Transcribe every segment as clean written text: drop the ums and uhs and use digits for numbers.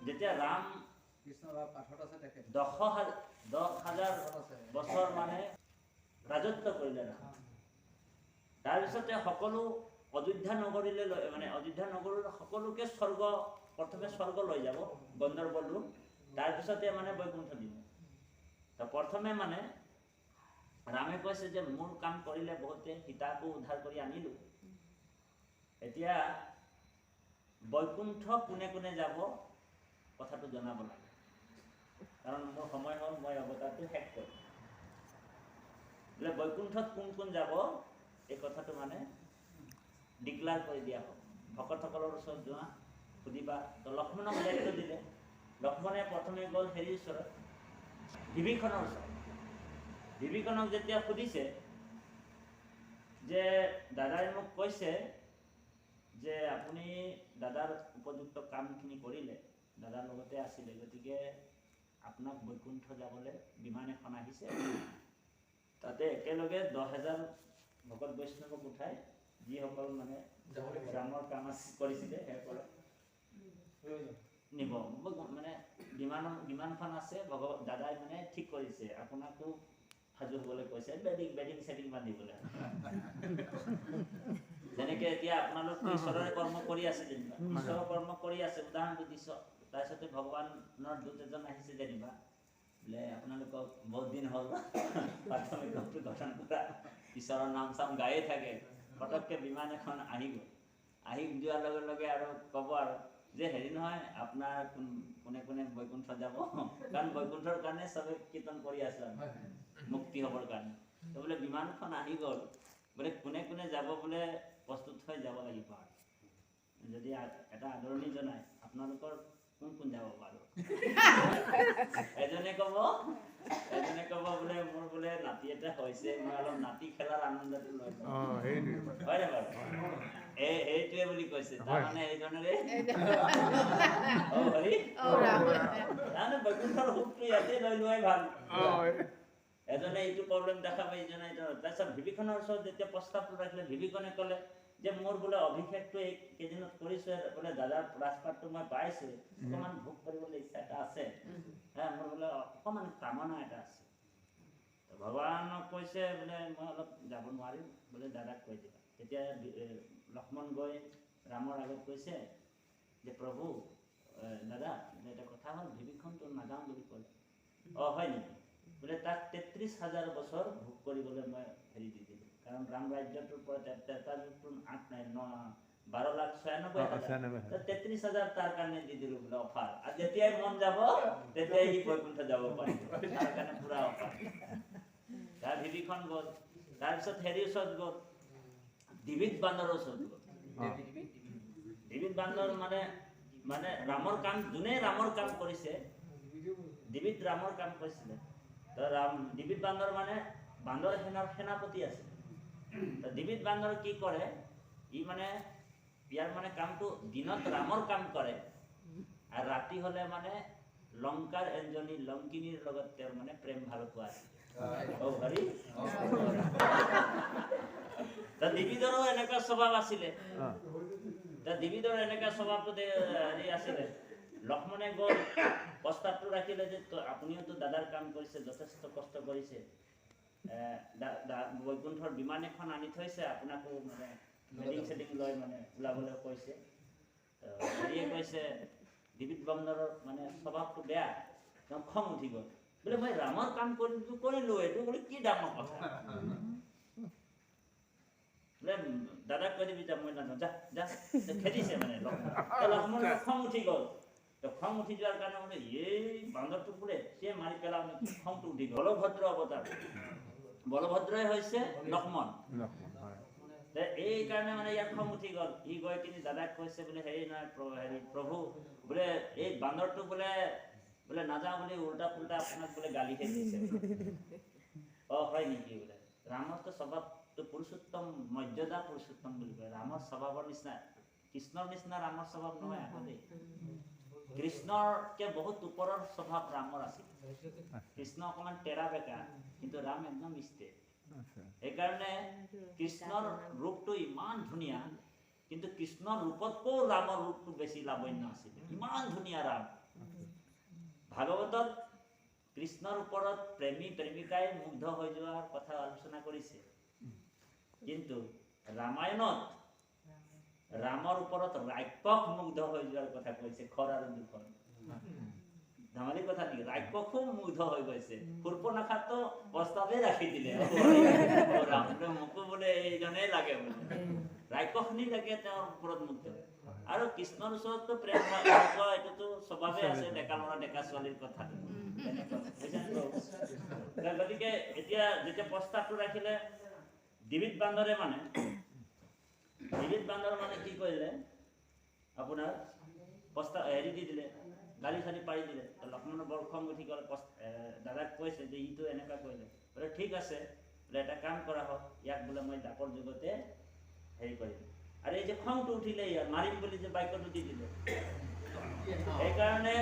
যেতিয়া ৰাম কৃষ্ণৰ পাঠত আছে তেখেত 10,000 বছৰ মানে ৰাজত্ব কৰিলে ৰাম। তাৰপিছতে সকলো অযোধ্যা নগৰীলৈ মানে অযোধ্যা নগৰৰ সকলোকে প্ৰথমে স্বৰ্গ লৈ যাব গন্ধৰ্ব লোক, তাৰপিছতে মানে বৈকুণ্ঠ দিব। তো প্ৰথমে মানে ৰামে কৈছে যে মোৰ কাম কৰিলে বহুতে, সীতাকো উদ্ধাৰ কৰি আনিলো, এতিয়া বৈকুণ্ঠ কোনে কোনে যাব কথাটো জনাব লাগে, কাৰণ মোৰ সময় হ'ল, মই অৱতাৰটো শেষ কৰিম। বোলে বৈকুণ্ঠত কোন কোন যাব এই কথাটো মানে ডিক্লাৰ কৰি দিয়া হ'ল। ভকতসকলৰ ওচৰত যোৱা, সুধিবা। তো লক্ষ্মণক দায়িত্ব দিলে। লক্ষ্মণে প্ৰথমে গ'ল হেৰিৰ ওচৰত, বিভীষণৰ ওচৰত। বিভীষণক যেতিয়া সুধিছে যে দাদাই মোক কৈছে যে আপুনি দাদাৰ উপযুক্ত কামখিনি কৰিলে, দাদাৰ লগতে আছিলে, গতিকে আপোনাক বৈকুণ্ঠ যাবলৈ বিমান এখন আহিছে, তাতে একেলগে 10,000 ভকত বৈষ্ণৱক উঠাই, যিসকল মানে ৰামৰ কাম কৰিছিলে সেইসকলক নিব। মানে বিমানখন আছে, দাদাই মানে ঠিক কৰিছে, আপোনাকো সাজু হ'বলৈ কৈছে, বেডিং চেডিং বান্ধিবলৈ। যেনেকে এতিয়া আপোনালোক ঈশ্বৰৰ কৰ্ম কৰি আছে, যেনিবা ঈশ্বৰৰ কৰ্ম কৰি আছে, উদাহৰণটো দিছ, তাৰপিছতে ভগৱানৰ দূত এজন আহিছে যেনিবা, বোলে আপোনালোকক বহুত দিন হ'ল প্ৰাথমিক গঠন কৰা, ঈশ্বৰৰ নাম চাম গায়ে থাকে, পটককৈ বিমান এখন আহি গ'ল। আহি যোৱাৰ লগে লগে আৰু ক'ব আৰু যে হেৰি নহয়, আপোনাৰ কোনে কোনে বৈকুণ্ঠ যাব, কাৰণ বৈকুণ্ঠৰ কাৰণে চবে কীৰ্তন কৰি আছো আমি, মুক্তি হ'বৰ কাৰণে। তো বোলে বিমানখন আহি গ'ল, বোলে কোনে কোনে যাব বোলে প্ৰস্তুত হৈ যাব লাগিব। আৰু যদি এটা আদৰণি জনাই, আপোনালোকৰ কোন কোন যাব বাৰু? এজনে ক'ব বোলে মোৰ বোলে নাতি এটা হৈছে, মই অলপ নাতি খেলাৰ আনন্দটো লৈ লওঁ, হয় নে বাৰু? এইটোৱে বুলি কৈছে, তাৰমানে এইজনেৰে তাৰমানে বৈকুণ্ঠৰ সুখটো ইয়াতে লৈ লোৱাই ভাল। এজনে এইটো প্ৰব্লেম দেখাব, ইজনে এইটো। তাৰপিছত বিভীষণৰ ওচৰত যেতিয়া প্ৰস্তাৱটো ৰাখিলে, বিভীষণে ক'লে যে মোৰ বোলে অভিষেকটো এই কেইদিনত কৰিছো, বোলে দাদাৰ ৰাজপাটটো মই পাইছো, অকণমান ভোগ কৰিবলৈ ইচ্ছা এটা আছে, মোৰ বোলে অকণমান কামনা এটা আছে। ভগৱানক কৈছে বোলে মই অলপ যাব নোৱাৰিম, বোলে দাদাক কৈ দিবা। তেতিয়া লক্ষ্মণ গৈ ৰামৰ আগত কৈছে যে প্ৰভু দাদা, এটা কথা হ'ল, বিভীষণটো নাযাওঁ বুলি ক'লে। হয় নেকি? বোলে তাক 33,000 বছৰ ভোগ কৰিবলৈ মই হেৰি দি দিলোঁ, কাৰণ ৰাম ৰাজ্যটোৰ পৰা 12,96,000, 33,000 তাৰ কাৰণে দি দিলোঁ বোলে অফাৰ। আৰু যেতিয়াই মন যাব তেতিয়াই সি বৈকুণ্ঠ যাব পাৰিব, তাৰ কাৰণে পুৰা অফাৰ। তাৰ বিভীষণ গ'ল, তাৰপিছত হেৰিৰ ওচৰত গ'ল, ডিভিদ বান্দৰৰ ওচৰত গ'ল। ডিভিদ বান্দৰ মানে ৰামৰ কাম, যোনে ৰামৰ কাম কৰিছে, ডিভিদ ৰামৰ কাম কৰিছিলে। তো ডিভিদ বান্দৰ মানে বান্দৰ সেনাৰ সেনাপতি আছিল। তো ডিভিদ বান্দৰ কি কৰে, ই মানে ইয়াৰ মানে কামটো দিনত ৰামৰ কাম কৰে, আৰু ৰাতি হ'লে মানে লংকাৰ এজনী লংকিনীৰ লগত তেওঁৰ মানে প্ৰেম ভাল পোৱা আছিল। ডিভিদৰো এনেকুৱা স্বভাৱ আছিলে। ডিভিদৰ এনেকুৱা স্বভাৱটো হেৰি আছিলে। লক্ষ্মণে গ'ল প্ৰস্তাৱটো ৰাখিলে যে আপুনিওতো দাদাৰ কাম কৰিছে, যথেষ্ট কষ্ট কৰিছে, বৈকুণ্ঠৰ বিমান এখন আনি থৈছে, আপোনাকো মানে বেডিং চেডিং লৈ মানে ওলাবলৈ কৈছে। হেৰিয়ে কৈছে, ডিভিদ বান্দৰৰ মানে স্বভাৱটো বেয়া, তেওঁ খং উঠি গ'ল, বোলে মই ৰামৰ কাম কৰিলো, এইটো বোলে কি ডাঙৰ কথা, বোলে দাদাক কৈ দিবি যা, মই নাজানো, যা খেদিছে মানে লক্ষ্মণ। খং উঠি গ'ল। খং উঠি যোৱাৰ কাৰণে বোলে এই বান্দৰটো বোলে সিয়ে মাৰি পেলাও, খংটো উঠি গ'ল। বলভদ্ৰ অৱতাৰ, বলভদ্ৰই হৈছে লক্ষ্মণ। এই কাৰণে মানে ইয়াৰ খং উঠি গ'ল। ই গৈ কিনি দাদাক কৈছে বোলে হেৰি নহয় হেৰি প্ৰভু, বোলে এই বান্দৰটো বোলে নাযাওঁ বুলি উল্টা পুল্টা আপোনাক বোলে গালিহে দিছে। হয় নেকি? বোলে ৰামৰতো স্বভাৱটো পুৰুষোত্তম, মৰ্যাদা পুৰুষোত্তম বুলি কয়। ৰামৰ স্বভাৱৰ নিচিনা, কৃষ্ণৰ নিচিনা ৰামৰ স্বভাৱ নহয় আকৌ দেই। কৃষ্ণৰকে বহুত ওপৰৰ স্বভাৱ ৰামৰ আছিল। কৃষ্ণ অকণমান টেৰা বেকা, কিন্তু ৰাম একদম ষ্টেট। সেইকাৰণে কৃষ্ণৰ ৰূপটো ইমান ধুনীয়া, কিন্তু কৃষ্ণৰ ৰূপতকৈও ৰামৰ ৰূপটো বেছি লাৱণ্য আছিল। ইমান ধুনীয়া ৰাম, ভাগৱতত কৃষ্ণৰ ওপৰত প্ৰেমী প্ৰেমিকাই মুগ্ধ হৈ যোৱাৰ কথা আলোচনা কৰিছে, কিন্তু ৰামায়ণত ৰামৰ ওপৰত ৰাক্ষস মুগ্ধ হৈ যোৱাৰ কথা কৈছে। খৰ আৰু দুখন ধেমালি কথা নেকি? ৰাক্ষসো মুগ্ধ হৈ গৈছে। শূৰ্পণখাতো প্ৰস্তাৱে ৰাখি দিলে, ৰাম মোকো বোলে এইজনেই লাগে বোলে। ৰাক্ষসনি লাগে তেওঁৰ ওপৰত মুগ্ধ। আৰু কৃষ্ণৰ ওচৰততো প্ৰেম ভালপোৱা এইটোতো স্বভাৱে আছে, ডেকা ল'ৰা ডেকা ছোৱালীৰ কথা। গতিকে এতিয়া যেতিয়া প্ৰস্তাৱটো ৰাখিলে, ডিবিত বান্দৰে মানে কি কৰিলে, আপোনাৰ প্ৰস্তাৱ হেৰি দি দিলে, গালি চালি পাৰি দিলে। লক্ষ্মণৰ বৰ খং উঠি গ'ল। দাদাক কৈছে যে ইটো এনেকুৱা কৰিলে, বোলে ঠিক আছে, বোলে এটা কাম কৰা হওক, ইয়াক বোলে মই দাপৰ যুগতে হেৰি কৰিম। আৰু এই যে খংটো উঠিলে ইয়াৰ মাৰিম বুলি যে বাক্যটো দি দিলে, সেইকাৰণে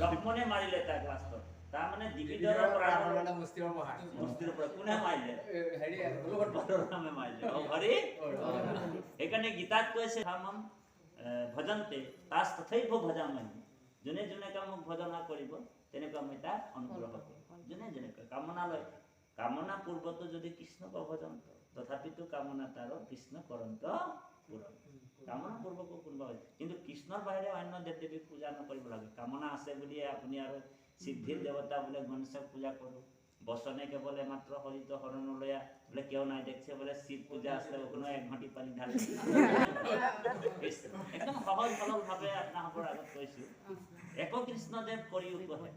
লক্ষ্মণে মাৰিলে তাক লাষ্টত। তাৰমানে ডিবিদৰৰ পৰা কোনে মাৰিলে? বলৰামে মাৰিলে। হৰি সেইকাৰণে গীতাত কৈছে ধৰ্মম ভজন্তে তাচ তথৈব ভজামহি। যোনে যোনেকৈ মোক ভজনা কৰিব তেনেকুৱা মই তাক অনুগ্ৰহ কৰিম। যোনে যেনেকৈ কামনা লয়, কামনা পূৰ্বতো যদি কৃষ্ণক অভজন্ত, তথাপিতো কামনা তাৰ কৃষ্ণ কৰন্ত পূৰণ। কামনা পূৰ্বকো কোনোবা হয়, কিন্তু কৃষ্ণৰ বাহিৰে অন্য দেৱ দেৱীক পূজা নকৰিব লাগে। কামনা আছে বুলিয়ে আপুনি আৰু সিদ্ধিৰ দেৱতা বোলে গণেশক পূজা কৰোঁ, বচনে কেৱলে মাত্ৰ হৰিত শৰণলৈ বোলে কিয় নাই দেখছে বোলে শিৱ পূজা আছে, কোনো এক ঘটি পানী ঢালি একদম সহজ সৰল ভাৱে আপোনালোকৰ আগত কৈছো। এক কৃষ্ণদেৱ কৰি উপহে,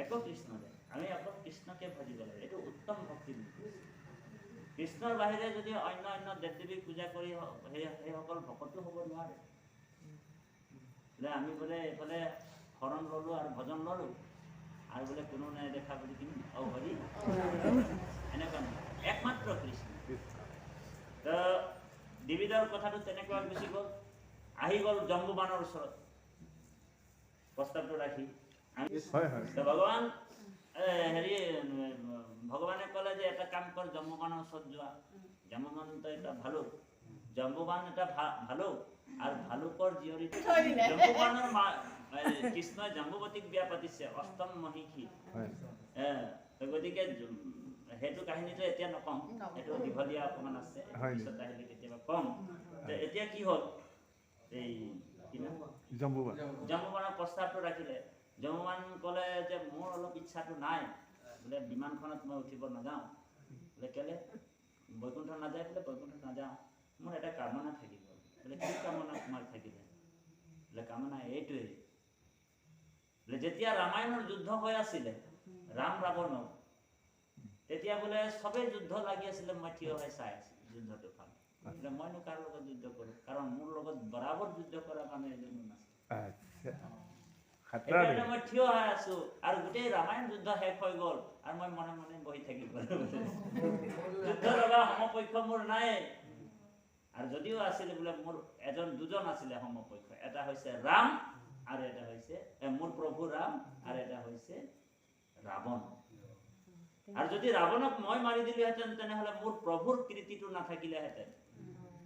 এক কৃষ্ণদেৱ, আমি অকল কৃষ্ণকে ভজিব লাগে। এইটো উত্তম ভক্তি। কৃষ্ণৰ বাহিৰে যদি অন্য অন্য দেৱ দেৱীক পূজা কৰি সেইসকল ভকতো হ'ব নোৱাৰে। আমি বোলে এইফালে শৰণ ললো আৰু ভজন ললো আৰু বোলে কোনো নাই দেখা বুলি কিনি হৰি এনেকুৱা নহয়, একমাত্ৰ কৃষ্ণ। তো ডিবিদৰ কথাটো তেনেকুৱা গুচি গ'ল। আহি গ'ল জম্বুবানৰ ওচৰত প্ৰস্তাৱটো ৰাখি। ভগৱান হেৰি ভগৱানে ক'লে যে এটা কাম কৰ, জম্বুবানৰ ওচৰত যোৱা। জম্বুবানটো এটা ভালুক, জম্বুবান এটা ভালুক আৰু ভালুকৰ জীয়ৰী জম্বুবানৰ কৃষ্ণই জাম্বুৱতীক বিয়া পাতিছে, অষ্টম মহিষী। গতিকে সেইটো কাহিনীটো এতিয়া নকওঁ, সেইটো দীঘলীয়া অকণমান আছে, পিছত আহিলে কেতিয়াবা কম। এতিয়া কি হ'ল, এই জম্বুবানৰ প্ৰস্তাৱটো ৰাখিলে। জম্বুবান ক'লে যে মোৰ অলপ ইচ্ছাটো নাই, বোলে বিমানখনত মই উঠিব নাযাওঁ। বোলে কেলে? বৈকুণ্ঠ নাযায় বোলে, বৈকুণ্ঠ নাযাওঁ, মোৰ এটা কামনা থাকিব। বোলে কি কামনা তোমাৰ থাকিলে? বোলে কামনা এইটোৱেই, যেতিয়া ৰামায়ণৰ যুদ্ধ হৈ আছিলে ৰাম ৰাৱণৰ, তেতিয়া বোলে চবেই যুদ্ধ লাগি আছিলে, মই থিয় হৈ চাই আছিলো যুদ্ধটো ভাল। বোলে মইনো কাৰ লগত যুদ্ধ কৰোঁ, কাৰণ মোৰ লগত বৰাবৰ যুদ্ধ কৰা মানুহ এজনো নাছিল। সেইকাৰণে মই থিয় হৈ আছো আৰু গোটেই ৰামায়ণ যুদ্ধ শেষ হৈ গ'ল আৰু মই মনে মনে বহি থাকিব। যুদ্ধ লগা সমপক্ষ মোৰ নাই। আৰু যদিও আছিলে বোলে মোৰ দুজন আছিলে সমপক্ষ, এটা হৈছে ৰাম আৰু এটা হৈছে মোৰ প্ৰভু ৰাম আৰু এটা হৈছে ৰাৱণ। আৰু যদি ৰাৱণক মই মাৰি দিলোহেঁতেন তেনেহ'লে মোৰ প্ৰভুৰ কীৰ্তিটো নাথাকিলেহেঁতেন।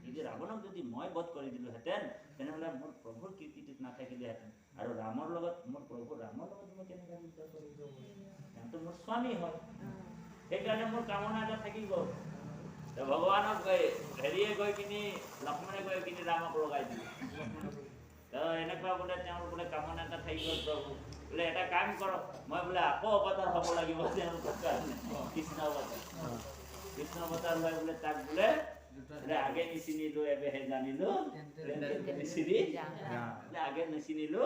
যদি ৰাৱণক যদি মই বধ কৰি দিলোহেঁতেন তেনেহ'লে মোৰ প্ৰভুৰ কীৰ্তিটো নাথাকিলেহেঁতেন। আৰু ৰামৰ লগত, মোৰ প্ৰভু ৰামৰ লগত মই কেনেকৈ যুদ্ধ কৰিব? তেওঁতো মোৰ স্বামী হয়। সেইকাৰণে মোৰ কামনা এটা থাকি গ'ল। ভগৱানক হেৰিয়ে গৈ কিনি, লক্ষ্মণে গৈ কিনি ৰামক লগাই দিলে। এনেকুৱা বোলে তেওঁৰ বোলে কামনা এটা থাকি গ'ল। প্ৰভু বোলে এটা কাম কৰক, মই বোলে আকৌ অৱতাৰ হ'ব লাগিব তেওঁলোকৰ কাৰণে, কৃষ্ণ অৱতাৰ। কৃষ্ণ অৱতাৰ হৈ বোলে তাক বোলে আগে নিচিনিলো এবেহে জানিলো, আগে নিচিনিলো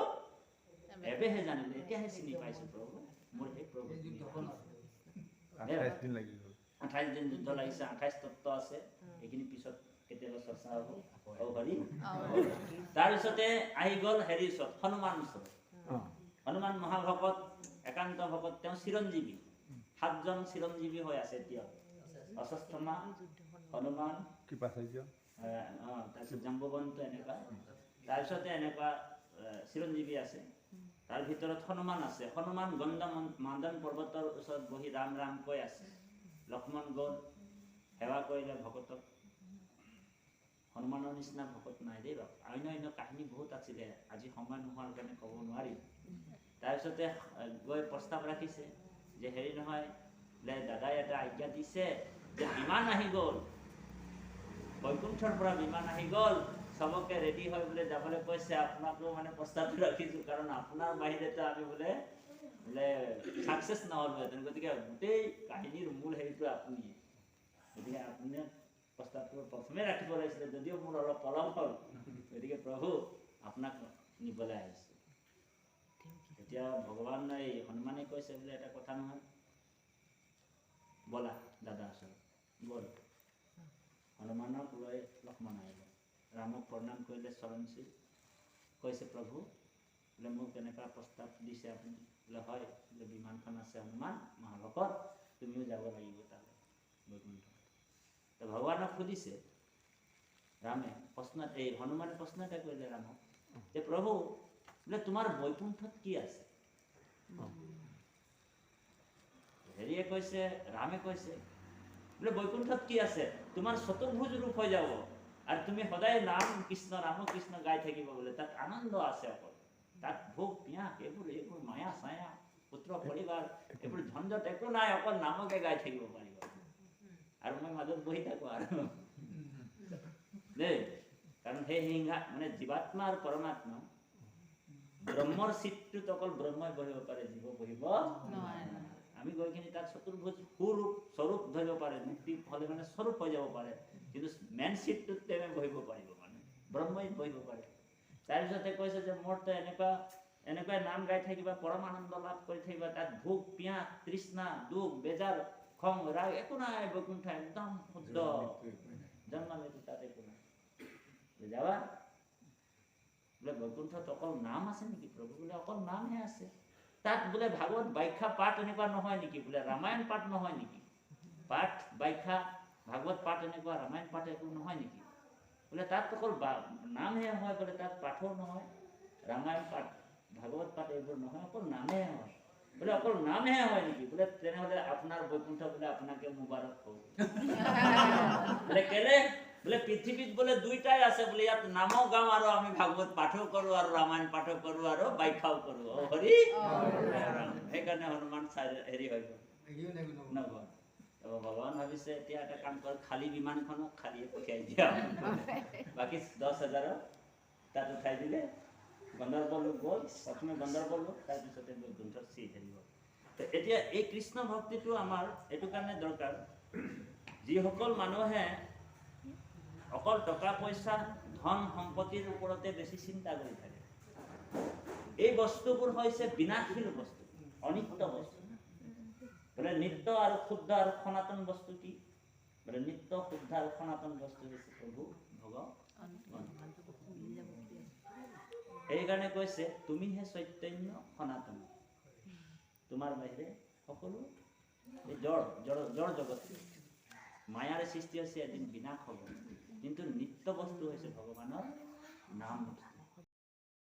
এবেহে জানিলো, এতিয়াহে চিনি পাইছো প্ৰভু, মোৰ সেই প্ৰভু। 28 দিন যুদ্ধ লাগিছে, 28 তত্ত্ব আছে, এইখিনি পিছত কেতিয়াবা চৰ্চা হ'ব। তাৰপিছতে আহি গ'ল হেৰিৰ ওচৰত, হনুমান ওচৰত। হনুমান মহাভকত, একান্ত ভকত, তেওঁ চিৰঞ্জীৱী। 7জন চিৰঞ্জীৱী হৈ আছে এতিয়া। অশ্বত্থামা, হনুমান, তাৰপিছত জাম্বৱন্ত, এনেকুৱা। তাৰপিছতে এনেকুৱা চিৰঞ্জীৱী আছে। তাৰ ভিতৰত হনুমান আছে। হনুমান গন্ধ মাদন পৰ্বতৰ ওচৰত বহি ৰাম ৰাম কৈ আছে। লক্ষ্মণ গ'ল, সেৱা কৰিলে ভকতক। হনুমানৰ নিচিনা ভকত নাই দেই বাপ। অন্য কাহিনী বহুত আছিলে, আজি সময় নোহোৱাৰ কাৰণে ক'ব নোৱাৰি। তাৰপিছতে গৈ প্ৰস্তাৱ ৰাখিছে যে হেৰি নহয়, বোলে দাদাই এটা আজ্ঞা দিছে যে বিমান আহি গ'ল, বৈকুণ্ঠৰ পৰা বিমান আহি গ'ল, চবকে ৰেডি হৈ বোলে যাবলৈ কৈছে, আপোনাকো মানে প্ৰস্তাৱটো ৰাখিছোঁ, কাৰণ আপোনাৰ বাহিৰেতো আমি বোলে ছাকচেছ নহ'লোহেঁতেন, গতিকে গোটেই কাহিনীৰ মূল হেৰিটো আপুনিয়ে, গতিকে আপুনি প্ৰস্তাৱটো প্ৰথমে ৰাখিব লাগিছিলে, যদিও মোৰ অলপ পলম হ'ল, গতিকে প্ৰভু আপোনাক নিবলৈ আহিছোঁ। এতিয়া ভগৱান এই হনুমানে কৈছে বোলে এটা কথা নহয়, ব'লা দাদা ওচৰত গ'ল। হনুমানক লৈ লক্ষ্মণ আহিলে, ৰামক প্ৰণাম কৰিলে চৰণ চুই, কৈছে প্ৰভু বোলে মোক তেনেকুৱা প্ৰস্তাৱ দিছে আপুনি, বোলে হয়, বোলে বিমানখন আছে হনুমান মহাভকত, তুমিও যাব লাগিব তালৈ বৈকুণ্ঠ। তো ভগৱানক সুধিছে ৰামে হনুমানে প্ৰশ্ন এটা কৰিলে ৰামক যে প্ৰভু বোলে তোমাৰ বৈকুণ্ঠত কি আছে? হেৰিয়ে কৈছে, ৰামে কৈছে বোলে বৈকুণ্ঠত কি আছে, তোমাৰ চতুৰ্ভুজ ৰূপ হৈ যাব আৰু তুমি সদায় নাম কৃষ্ণ ৰাম কৃষ্ণ গাই থাকিব, বোলে তাত আনন্দ আছে, অকল তাত ভোগ পিয়াস এইবোৰ মায়া ছায়া পুত্ৰ পৰিবাৰ এইবোৰ ঝঞ্ঝট একো নাই, অকল নামকে গাই থাকিব পাৰিব আৰু মই মাজত বহি থাকো আৰু দেই। কাৰণ সেই হিংসা মানে জীৱাত্মা আৰু পৰমাত্মা, ব্ৰহ্মৰ চিত্ৰটোত অকল ব্ৰহ্মই বহিব পাৰে, জীৱ বহিব নোৱাৰে। আমি গৈ কিনি তাত চতুৰ্ভুজ সুৰূপ স্বৰূপ ধৰিব পাৰে, মুক্তি হ'লে মানে স্বৰূপ হৈ যাব পাৰে, কিন্তু মেইন চিটটোত তেওঁ বহিব পাৰিব, মানে ব্ৰহ্মই বহিব পাৰে। তাৰপিছতে কৈছে যে মোৰতো এনেকুৱা নাম গাই থাকিবা, পৰম আনন্দ লাভ কৰি থাকিবা, তাত ভোগ পিয়াস তৃষ্ণা দুখ বেজাৰ খং ৰাগ একো নাই, বৈকুণ্ঠ একদম শুদ্ধ, জন্ম মৃত্যু তাত একো নাই, যাবা। বোলে বৈকুণ্ঠত অকল নাম আছে নেকি প্ৰভু? বোলে অকল নামহে আছে। তাত বোলে ভাগৱত ব্যাখ্যা পাঠ এনেকুৱা নহয় নেকি? বোলে ৰামায়ণ পাঠ নহয় নেকি? পাঠ ব্যাখ্যা ভাগৱত পাঠ এনেকুৱা ৰামায়ণ পাঠ একো নহয় নেকি? বোলে তাত অকল নামহে হয়, বোলে তাত পাঠও নহয়, ৰামায়ণ পাঠ ভাগৱত পাঠ এইবোৰ নহয়, অকল নামহে হয়। বোলে অকল নামহে হয় নেকি? বোলে তেনেহ'লে আপোনাৰ বৈকুণ্ঠ বোলে আপোনাকে মুবাৰক হওক। বোলে কেলে? বোলে পৃথিৱীত বোলে দুইটাই আছে, বোলে ইয়াত নামও গাওঁ আৰু আমি ভাগৱত পাঠও কৰোঁ আৰু ৰামায়ণ পাঠও কৰোঁ আৰু ব্যাখ্যাও কৰোঁ। অ হৰি, সেইকাৰণে হনুমান হেৰি হৈ গ'ল নগ'ল। ভগৱান ভাবিছে এতিয়া এটা কাম কৰ, খালী বিমানখনক খালীয়ে পঠিয়াই দিয়া, বাকী 10,000 তাত উঠাই দিলে, গন্ধৰ্ব লোক গ'ল, প্ৰথমে গন্ধৰ্ব লোক, তাৰপিছতে বৈকুণ্ঠত চিট হেৰিব। এতিয়া এই কৃষ্ণ ভক্তিটো আমাৰ এইটো কাৰণে দৰকাৰ, যিসকল মানুহে অকল টকা পইচা ধন সম্পত্তিৰ ওপৰতে বেছি চিন্তা কৰি থাকে, এই বস্তুবোৰ হৈছে বিনাশীল বস্তু, অনিত্য বস্তু। বোলে নিত্য আৰু শুদ্ধ আৰু সনাতন বস্তু কি? বোলে নিত্য শুদ্ধ আৰু সনাতন বস্তু হৈছে প্ৰভু ভগৱান। সেইকাৰণে কৈছে তুমিহে চৈতন্য সনাতন, তোমাৰ বাহিৰে সকলো এই জড় জগত মায়াৰ সৃষ্টি হৈছে, এদিন বিনাশ হ'ব, কিন্তু নিত্য বস্তু হৈছে ভগৱানৰ নাম।